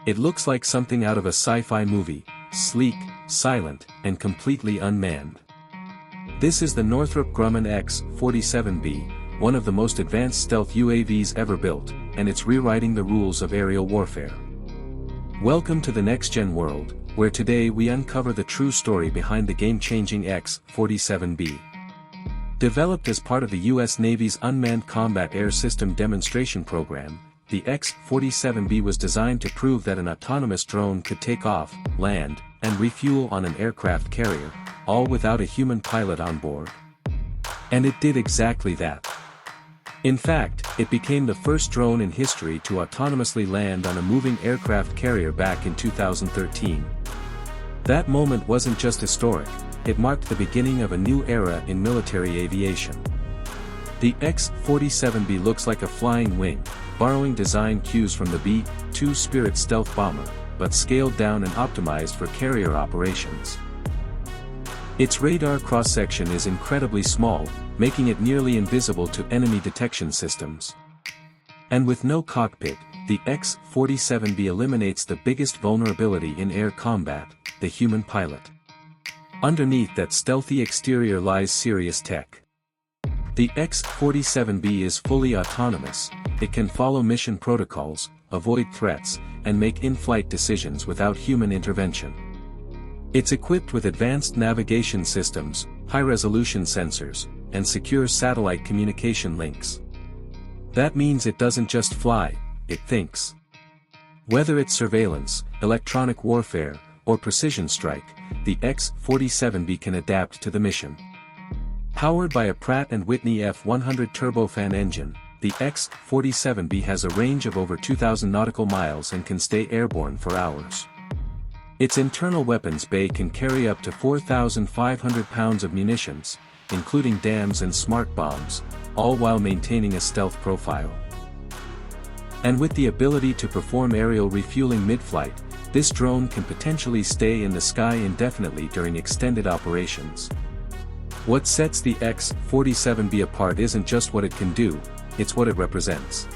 It looks like something out of a sci-fi movie, sleek, silent, and completely unmanned. This is the Northrop Grumman X-47B, one of the most advanced stealth UAVs ever built, and it's rewriting the rules of aerial warfare. Welcome to the NextGen World, where today we uncover the true story behind the game-changing X-47B. Developed as part of the U.S. Navy's Unmanned Combat Air System Demonstration Program, the X-47B was designed to prove that an autonomous drone could take off, land, and refuel on an aircraft carrier, all without a human pilot on board. And it did exactly that. In fact, it became the first drone in history to autonomously land on a moving aircraft carrier back in 2013. That moment wasn't just historic, it marked the beginning of a new era in military aviation. The X-47B looks like a flying wing, borrowing design cues from the B-2 Spirit stealth bomber, but scaled down and optimized for carrier operations. Its radar cross-section is incredibly small, making it nearly invisible to enemy detection systems. And with no cockpit, the X-47B eliminates the biggest vulnerability in air combat, the human pilot. Underneath that stealthy exterior lies serious tech. The X-47B is fully autonomous, it can follow mission protocols, avoid threats, and make in-flight decisions without human intervention. It's equipped with advanced navigation systems, high-resolution sensors, and secure satellite communication links. That means it doesn't just fly, it thinks. Whether it's surveillance, electronic warfare, or precision strike, the X-47B can adapt to the mission. Powered by a Pratt & Whitney F-100 turbofan engine, the X-47B has a range of over 2,000 nautical miles and can stay airborne for hours. Its internal weapons bay can carry up to 4,500 pounds of munitions, including DAMs and smart bombs, all while maintaining a stealth profile. And with the ability to perform aerial refueling mid-flight, this drone can potentially stay in the sky indefinitely during extended operations. What sets the X-47B apart isn't just what it can do, it's what it represents.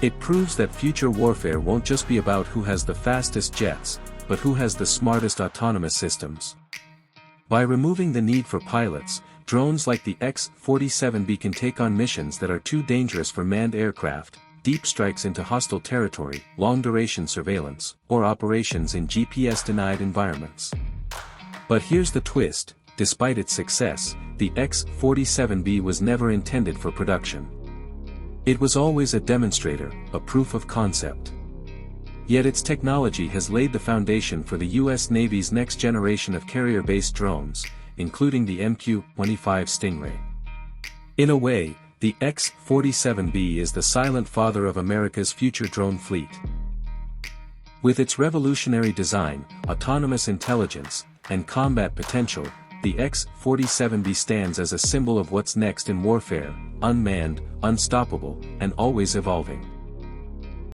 It proves that future warfare won't just be about who has the fastest jets, but who has the smartest autonomous systems. By removing the need for pilots, drones like the X-47B can take on missions that are too dangerous for manned aircraft, deep strikes into hostile territory, long-duration surveillance, or operations in GPS-denied environments. But here's the twist, despite its success, the X-47B was never intended for production. It was always a demonstrator, a proof of concept. Yet its technology has laid the foundation for the U.S. Navy's next generation of carrier-based drones, including the MQ-25 Stingray. In a way, the X-47B is the silent father of America's future drone fleet. With its revolutionary design, autonomous intelligence, and combat potential, the X-47B stands as a symbol of what's next in warfare: unmanned, unstoppable, and always evolving.